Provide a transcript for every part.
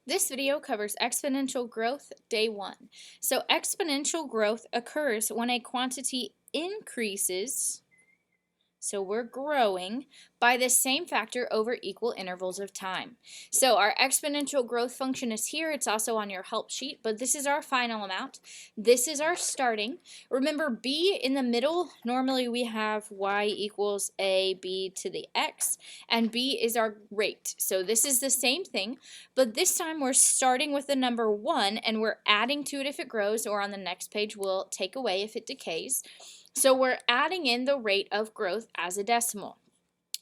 This video covers exponential growth day 1. So exponential growth occurs when a quantity increases, so we're growing, by the same factor over equal intervals of time. So our exponential growth function is here. It's also on your help sheet, but this is our final amount. This is our starting. Remember, b in the middle, normally we have y equals ab to the x, and b is our rate. So this is the same thing, but this time we're starting with the number 1, and we're adding to it if it grows, or on the next page we'll take away if it decays. So we're adding in the rate of growth as a decimal.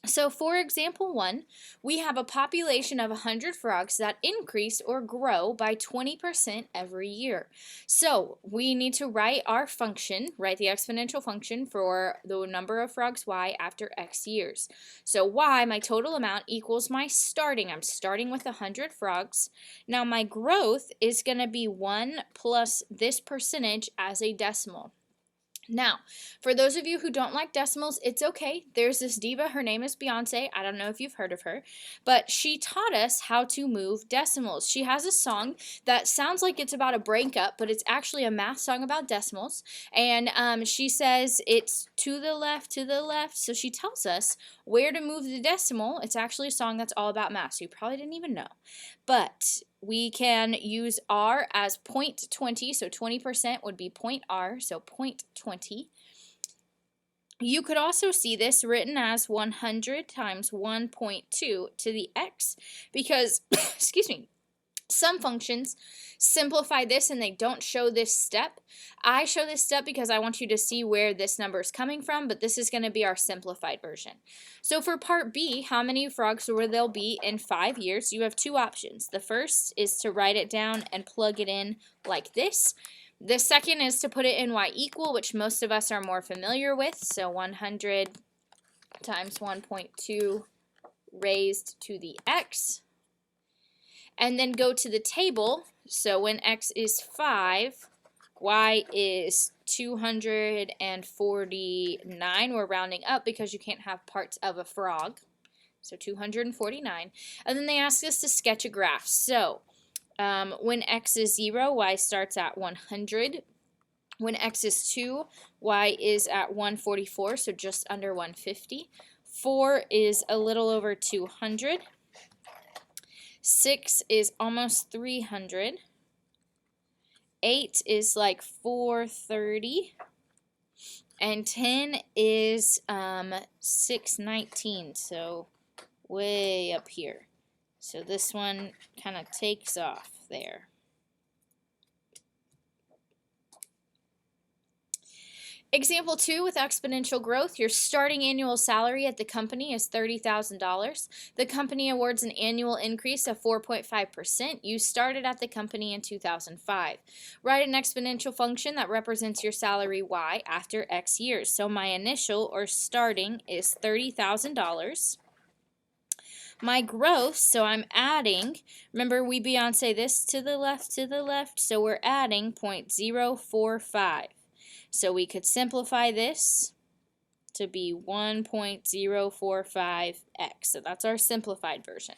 So for example 1, we have a population of 100 frogs that increase or grow by 20% every year. So we need to write our function, write the exponential function for the number of frogs y after x years. So y, my total amount, equals my starting. I'm starting with 100 frogs. Now my growth is going to be 1 plus this percentage as a decimal. Now, for those of you who don't like decimals, it's okay. There's this diva, her name is Beyonce. I don't know if you've heard of her, but she taught us how to move decimals. She has a song that sounds like it's about a breakup, but it's actually a math song about decimals. And she says it's to the left, to the left. So she tells us where to move the decimal. It's actually a song that's all about math, so you probably didn't even know. But we can use r as 0.20, so 20% would be point r, so 0.20. You could also see this written as 100 times 1.2 to the x because, excuse me, some functions simplify this and they don't show this step. I show this step because I want you to see where this number is coming from, but this is going to be our simplified version. So for part B, how many frogs will there be in 5 years? You have two options. The first is to write it down and plug it in like this. The second is to put it in y equal, which most of us are more familiar with. So 100 times 1.2 raised to the x. And then go to the table. So when x is 5, y is 249. We're rounding up because you can't have parts of a frog. So 249. And then they ask us to sketch a graph. So when x is 0, y starts at 100. When x is 2, y is at 144, so just under 150. 4 is a little over 200. 6 is almost 300. 8 is like 430. And 10 is 619, so way up here. So this one kind of takes off there. Example 2 with exponential growth, your starting annual salary at the company is $30,000. The company awards an annual increase of 4.5%. You started at the company in 2005. Write an exponential function that represents your salary y after x years. So my initial or starting is $30,000. My growth, so I'm adding, remember we Beyonce this to the left, so we're adding 0.045. So we could simplify this to be 1.045x. So that's our simplified version.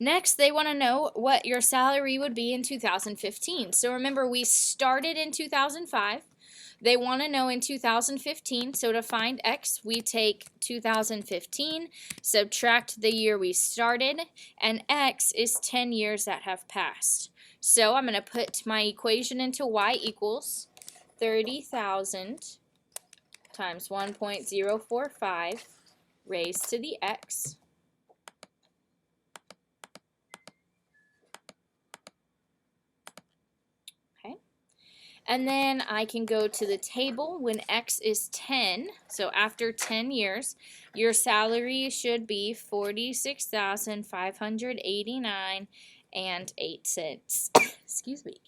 Next, they want to know what your salary would be in 2015. So remember, we started in 2005. They want to know in 2015, so to find x, we take 2015, subtract the year we started, and x is 10 years that have passed. So I'm going to put my equation into y equals 30,000 times 1.045 raised to the x. Okay. And then I can go to the table when x is 10. So after 10 years, your salary should be $46,589 and 8 cents. Excuse me.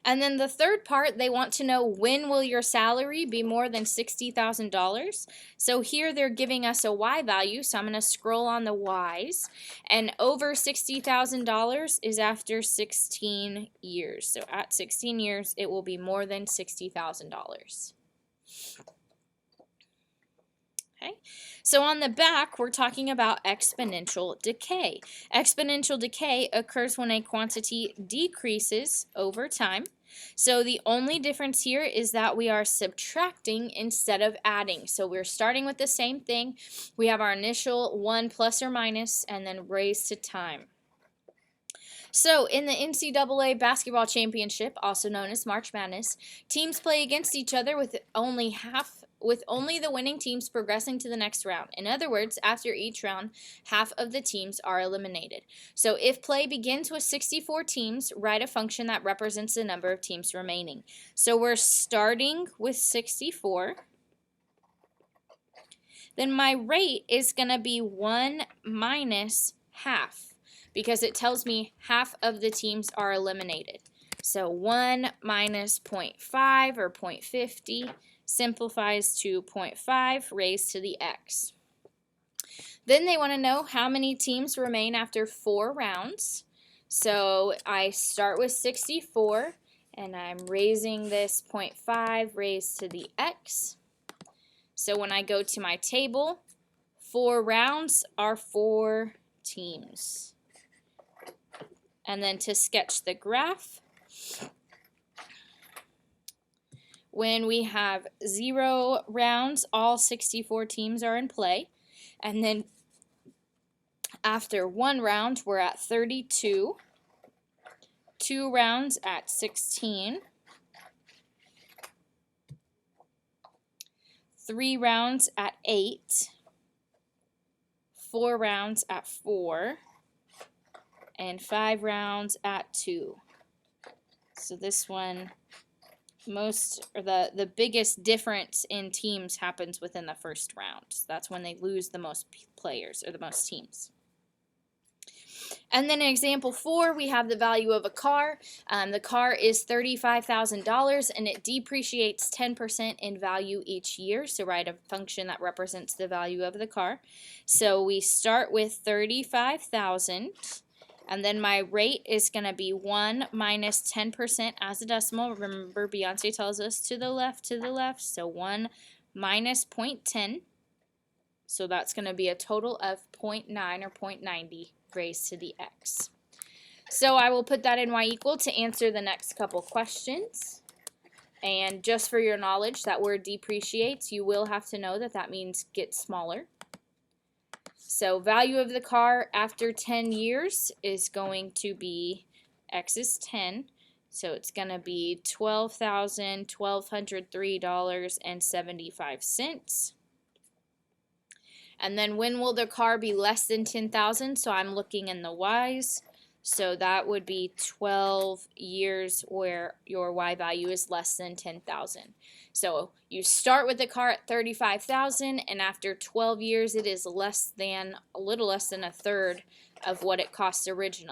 And then the third part, they want to know when will your salary be more than $60,000. So here they're giving us a y value, so I'm going to scroll on the y's. And over $60,000 is after 16 years. So at 16 years, it will be more than $60,000. Okay, so on the back, we're talking about exponential decay. Exponential decay occurs when a quantity decreases over time. So the only difference here is that we are subtracting instead of adding. So we're starting with the same thing. We have our initial 1 plus or minus and then raised to time. So, in the NCAA basketball championship, also known as March Madness, teams play against each other with only the winning teams progressing to the next round. In other words, after each round, half of the teams are eliminated. So, if play begins with 64 teams, write a function that represents the number of teams remaining. So, we're starting with 64. Then my rate is going to be 1 minus half, because it tells me half of the teams are eliminated. So 1 minus 0.5 or 0.50 simplifies to 0.5 raised to the x. Then they want to know how many teams remain after 4 rounds. So I start with 64 and I'm raising this 0.5 raised to the x. So when I go to my table, 4 rounds are 4 teams. And then to sketch the graph, when we have 0 rounds, all 64 teams are in play. And then after 1 round, we're at 32. 2 rounds at 16. 3 rounds at 8. 4 rounds at 4. And 5 rounds at 2. So this one, the biggest difference in teams happens within the first round. So that's when they lose the most players or the most teams. And then in example 4, we have the value of a car. The car is $35,000 and it depreciates 10% in value each year. So write a function that represents the value of the car. So we start with 35,000. And then my rate is going to be 1 minus 10% as a decimal. Remember, Beyonce tells us to the left. So 1 minus 0.10. So that's going to be a total of 0.9 or 0.90 raised to the x. So I will put that in y equal to answer the next couple questions. And just for your knowledge, that word depreciates, you will have to know that that means get smaller. So value of the car after 10 years is going to be x is 10. So it's going to be $12,103.75. And then when will the car be less than 10,000? So I'm looking in the y's. So that would be 12 years where your y value is less than 10,000. So you start with the car at 35,000 and after 12 years it is a little less than a third of what it cost originally.